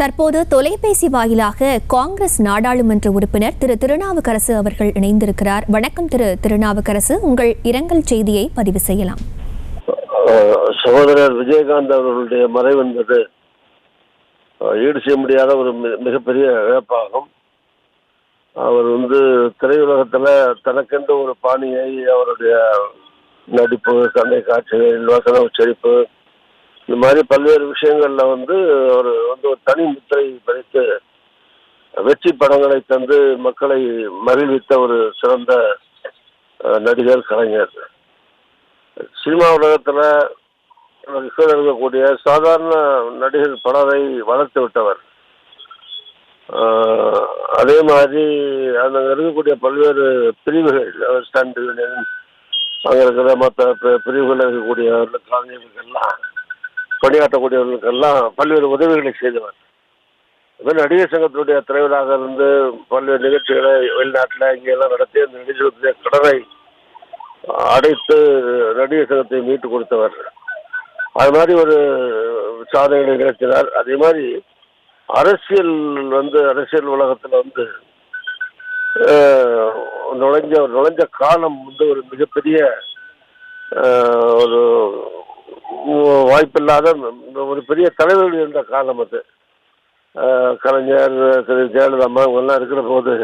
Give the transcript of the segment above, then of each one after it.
தற்போது தொலைபேசி வாயிலாக காங்கிரஸ் நாடாளுமன்ற உறுப்பினர் திரு திருநாவுக்கரசு அவர்கள் இணைந்திருக்கிறார். வணக்கம் திரு திருநாவுக்கரசு, உங்கள் இரங்கல் செய்தியை பதிவு செய்யலாம். சகோதரர் விஜயகாந்த் அவர்களுடைய மறைவு என்பது ஈடு செய்ய முடியாத ஒரு மிகப்பெரிய இழப்பாகும். அவர் திரையுலகத்தில் தனக்கென்று ஒரு பாணியை, அவருடைய நடிப்பு, கண்ணை காட்சிகள், வசன உச்சரிப்பு, இந்த மாதிரி பல்வேறு விஷயங்கள்ல அவர் ஒரு தனி முத்திரை பதித்து வெற்றி படங்களை தந்து மக்களை மகிழ்வித்த ஒரு சிறந்த நடிகர், கலைஞர். சினிமா உலகத்துல இருக்கக்கூடிய சாதாரண நடிகர் பலரை வளர்த்து விட்டவர். அதே மாதிரி அங்க இருக்கக்கூடிய பல்வேறு பிரிவுகள், ஸ்டண்ட் யூனியன், அங்க இருக்கிற மற்ற பிரிவுகள் இருக்கக்கூடிய கலைஞர்களுக்கெல்லாம், பணியாற்றக்கூடியவர்களுக்கெல்லாம் பல்வேறு உதவிகளை செய்தவர். நடிகர் சங்கத்தினுடைய தலைவராக இருந்து பல்வேறு நிகழ்ச்சிகளை வெளிநாட்டில் இங்கெல்லாம் நடத்தி அந்த நடிகர்களுடைய கடனை அடைத்து நடிகர் சங்கத்தை மீட்டு கொடுத்தவர். அது மாதிரி ஒரு சாதனைகளை நிகழ்த்தினார். அதே மாதிரி அரசியல் உலகத்தில் நுழைஞ்ச காலம் ஒரு மிகப்பெரிய ஒரு வாய்ப்பில்லாத ஒரு பெரிய தலைவர்கள் இருந்த காலம் அது. கலைஞர், திரு ஜெயலலிதா இவங்கெல்லாம் இருக்கிற போது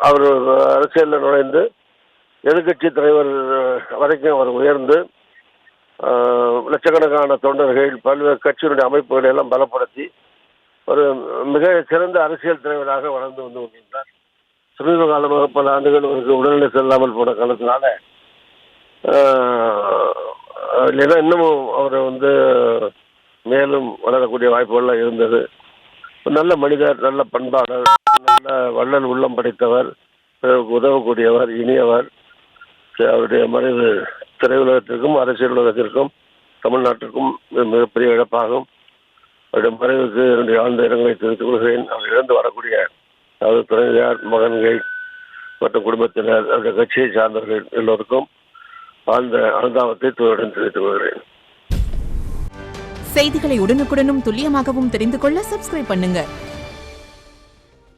அவர் அரசியலில் நுழைந்து எதிர்கட்சி தலைவர் வரைக்கும் அவர் உயர்ந்து லட்சக்கணக்கான தொண்டர்கள், பல்வேறு கட்சியினுடைய அமைப்புகளை எல்லாம் பலப்படுத்தி ஒரு மிக சிறந்த அரசியல் தலைவராக வளர்ந்து வந்து கொண்டிருந்தார். சமீப காலமாக பல ஆண்டுகள் அவருக்கு உடல்நிலை செல்லாமல் போன காலத்தினால இல்லைன்னா இன்னமும் அவரை மேலும் வளரக்கூடிய வாய்ப்புகள்லாம் இருந்தது. நல்ல மனிதர், நல்ல பண்பாளர், நல்ல வள்ளல் உள்ளம் படைத்தவர், உதவக்கூடியவர், இனியவர். அவருடைய மறைவு திரையுலகத்திற்கும் அரசியல் உலகத்திற்கும் தமிழ்நாட்டிற்கும் மிகப்பெரிய இழப்பாகும். அவருடைய மறைவுக்கு என்னுடைய ஆழ்ந்த இரங்கலை தெரிவித்துக் கொள்கிறேன். அவர் இழந்து வரக்கூடிய அதாவது துணைவியார், மகன்கள் மற்றும் குடும்பத்தினர், அவருடைய கட்சியை சார்ந்தவர்கள் எல்லோருக்கும் ஆழ்ந்த அனுதாபத்தை தெரிவித்துக் கொள்கிறேன். செய்திகளை உடனுக்குடனும் துல்லியமாகவும் தெரிந்து கொள்ள சப்ஸ்கிரைப் பண்ணுங்க.